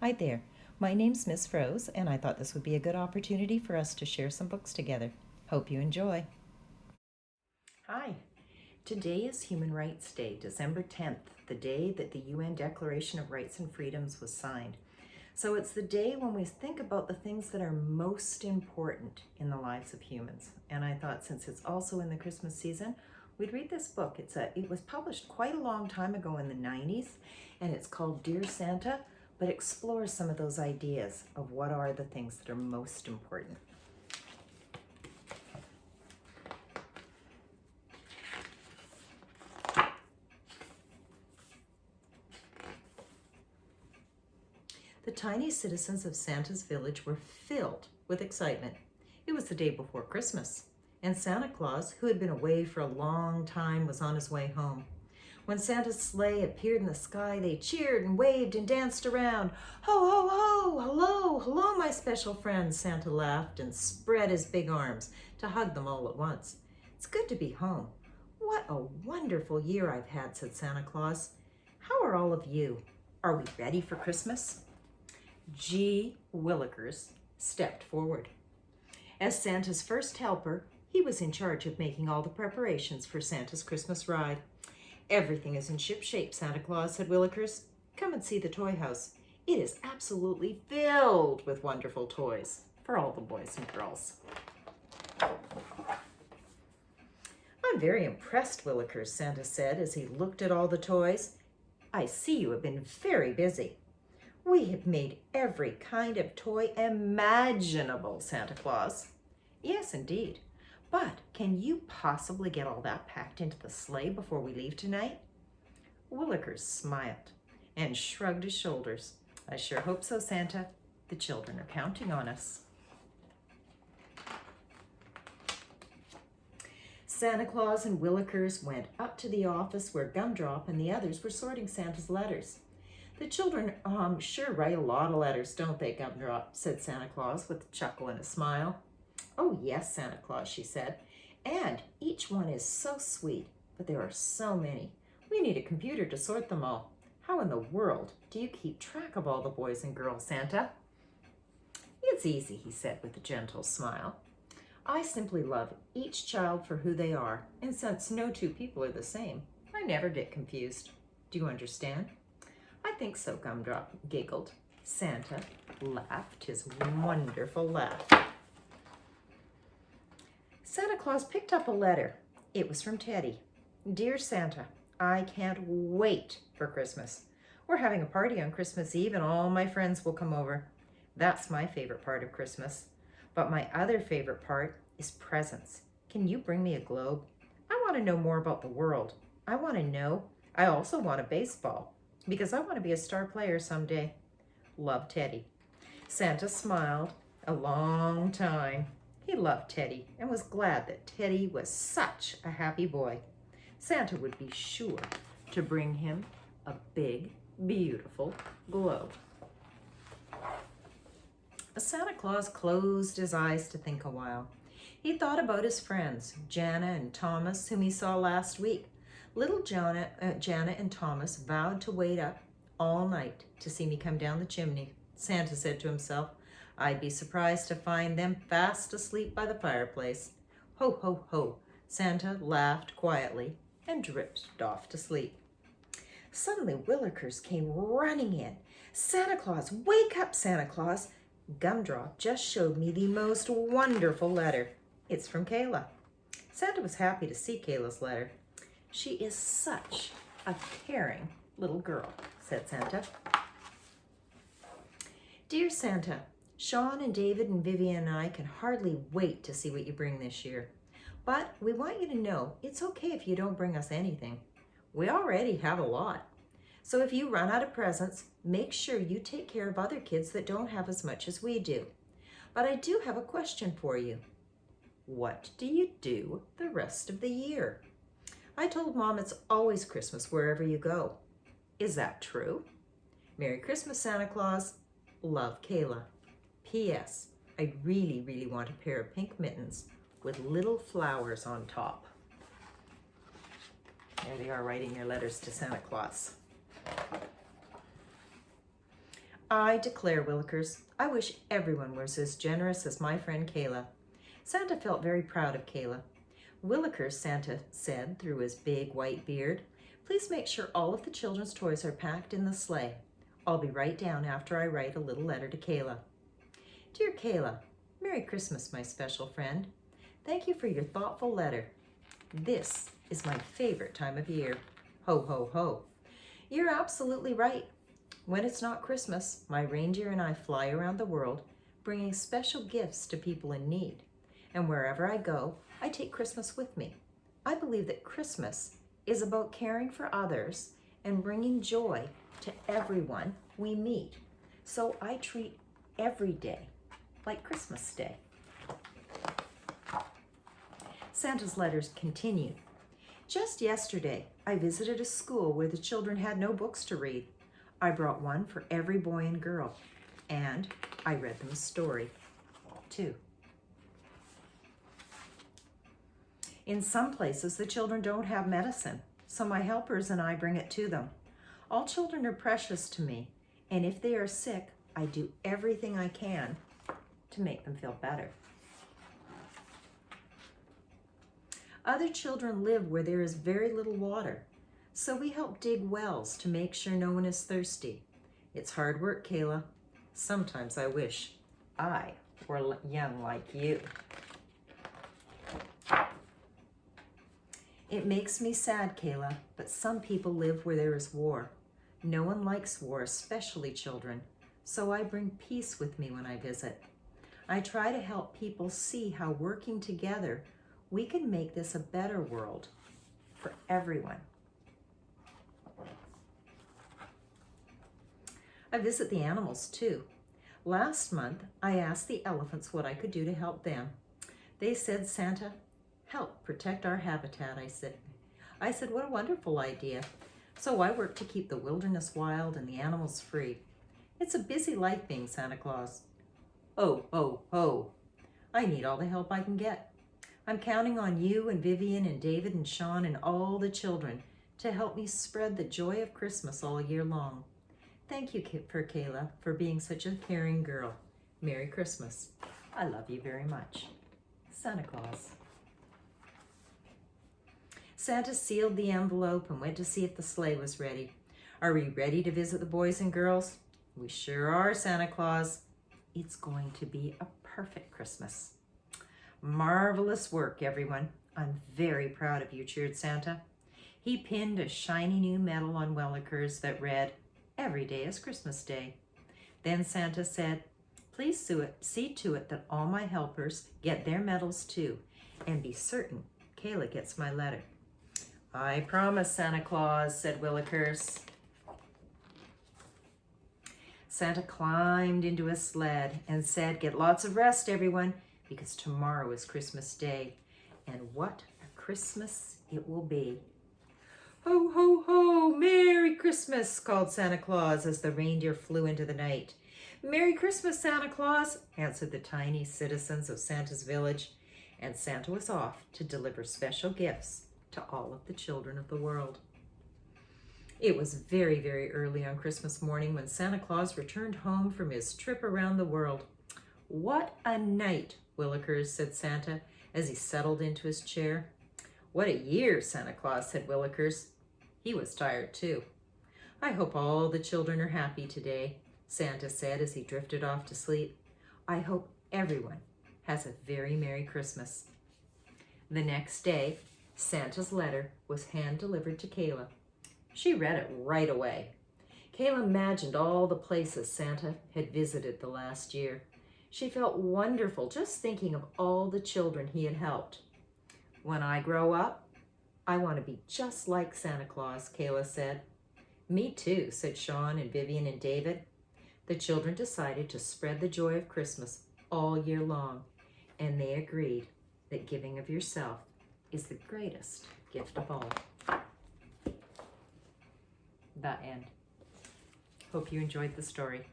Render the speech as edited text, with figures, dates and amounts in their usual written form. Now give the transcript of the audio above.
Hi there. My name's Miss Froese, and I thought this would be a good opportunity for us to share some books together. Hope you enjoy. Hi. Today is Human Rights Day, December 10th, the day that the UN Declaration of Rights and Freedoms was signed. So it's the day when we think about the things that are most important in the lives of humans. And I thought, since it's also in the Christmas season, we'd read this book. It was published quite a long time ago in the 90s, and it's called Dear Santa, but explores some of those ideas of what are the things that are most important. The tiny citizens of Santa's village were filled with excitement. It was the day before Christmas, and Santa Claus, who had been away for a long time, was on his way home. When Santa's sleigh appeared in the sky, they cheered and waved and danced around. Ho, ho, ho! Hello, hello, my special friends, Santa laughed and spread his big arms to hug them all at once. It's good to be home. What a wonderful year I've had, said Santa Claus. How are all of you? Are we ready for Christmas? G. Willikers stepped forward. As Santa's first helper, he was in charge of making all the preparations for Santa's Christmas ride. Everything is in shipshape, Santa Claus, said Willikers. Come and see the toy house. It is absolutely filled with wonderful toys for all the boys and girls. I'm very impressed, Willikers, Santa said as he looked at all the toys. I see you have been very busy. We have made every kind of toy imaginable, Santa Claus. Yes, indeed. But can you possibly get all that packed into the sleigh before we leave tonight? Willikers smiled and shrugged his shoulders. I sure hope so, Santa. The children are counting on us. Santa Claus and Willikers went up to the office where Gumdrop and the others were sorting Santa's letters. The children sure write a lot of letters, don't they, Gumdrop? Said Santa Claus with a chuckle and a smile. Oh, yes, Santa Claus, she said. And each one is so sweet, but there are so many. We need a computer to sort them all. How in the world do you keep track of all the boys and girls, Santa? It's easy, he said with a gentle smile. I simply love each child for who they are, and since no two people are the same, I never get confused. Do you understand? I think so, Gumdrop giggled. Santa laughed his wonderful laugh. Santa Claus picked up a letter. It was from Teddy. Dear Santa, I can't wait for Christmas. We're having a party on Christmas Eve and all my friends will come over. That's my favorite part of Christmas. But my other favorite part is presents. Can you bring me a globe? I want to know more about the world. I also want a baseball because I want to be a star player someday. Love, Teddy. Santa smiled a long time. He loved Teddy and was glad that Teddy was such a happy boy. Santa would be sure to bring him a big, beautiful globe. Santa Claus closed his eyes to think a while. He thought about his friends, Jana and Thomas, whom he saw last week. Little Jana and Thomas vowed to wait up all night to see me come down the chimney. Santa said to himself, I'd be surprised to find them fast asleep by the fireplace. Ho, ho, ho. Santa laughed quietly and drifted off to sleep. Suddenly, Willikers came running in. Santa Claus, wake up, Santa Claus. Gumdrop just showed me the most wonderful letter. It's from Kayla. Santa was happy to see Kayla's letter. She is such a caring little girl, said Santa. Dear Santa, Sean and David and Vivian and I can hardly wait to see what you bring this year. But we want you to know it's okay if you don't bring us anything. We already have a lot. So if you run out of presents, make sure you take care of other kids that don't have as much as we do. But I do have a question for you. What do you do the rest of the year? I told Mom it's always Christmas wherever you go. Is that true? Merry Christmas, Santa Claus. Love, Kayla. P.S. I really, really want a pair of pink mittens with little flowers on top. There they are writing their letters to Santa Claus. I declare, Willikers, I wish everyone was as generous as my friend Kayla. Santa felt very proud of Kayla. Willikers, Santa said through his big white beard, please make sure all of the children's toys are packed in the sleigh. I'll be right down after I write a little letter to Kayla. Dear Kayla, Merry Christmas, my special friend. Thank you for your thoughtful letter. This is my favorite time of year. Ho, ho, ho. You're absolutely right. When it's not Christmas, my reindeer and I fly around the world, bringing special gifts to people in need. And wherever I go, I take Christmas with me. I believe that Christmas is about caring for others and bringing joy to everyone we meet. So I treat every day like Christmas Day. Santa's letters continue. Just yesterday, I visited a school where the children had no books to read. I brought one for every boy and girl, and I read them a story, too. In some places, the children don't have medicine, so my helpers and I bring it to them. All children are precious to me, and if they are sick, I do everything I can to make them feel better. Other children live where there is very little water, so we help dig wells to make sure no one is thirsty. It's hard work, Kayla. Sometimes I wish I were young like you. It makes me sad, Kayla, but some people live where there is war. No one likes war, especially children, so I bring peace with me when I visit. I try to help people see how working together we can make this a better world for everyone. I visit the animals too. Last month, I asked the elephants what I could do to help them. They said, Santa, help protect our habitat, I said, what a wonderful idea. So I work to keep the wilderness wild and the animals free. It's a busy life being Santa Claus. Oh, ho, ho. I need all the help I can get. I'm counting on you and Vivian and David and Sean and all the children to help me spread the joy of Christmas all year long. Thank you, Kayla, for being such a caring girl. Merry Christmas. I love you very much. Santa Claus. Santa sealed the envelope and went to see if the sleigh was ready. Are we ready to visit the boys and girls? We sure are, Santa Claus. It's going to be a perfect Christmas. Marvelous work, everyone. I'm very proud of you, cheered Santa. He pinned a shiny new medal on Willikers that read, Every day is Christmas Day. Then Santa said, please see to it that all my helpers get their medals too, and be certain Kayla gets my letter. I promise, Santa Claus, said Willikers. Santa climbed into his sled and said, get lots of rest, everyone, because tomorrow is Christmas Day, and what a Christmas it will be. Ho, ho, ho, Merry Christmas, called Santa Claus as the reindeer flew into the night. Merry Christmas, Santa Claus, answered the tiny citizens of Santa's village, and Santa was off to deliver special gifts to all of the children of the world. It was very, very early on Christmas morning when Santa Claus returned home from his trip around the world. What a night, Willikers, said Santa as he settled into his chair. What a year, Santa Claus, said Willikers. He was tired too. I hope all the children are happy today, Santa said as he drifted off to sleep. I hope everyone has a very Merry Christmas. The next day, Santa's letter was hand-delivered to Kayla. She read it right away. Kayla imagined all the places Santa had visited the last year. She felt wonderful just thinking of all the children he had helped. When I grow up, I want to be just like Santa Claus, Kayla said. Me too, said Sean and Vivian and David. The children decided to spread the joy of Christmas all year long, and they agreed that giving of yourself is the greatest gift of all. The end. Hope you enjoyed the story.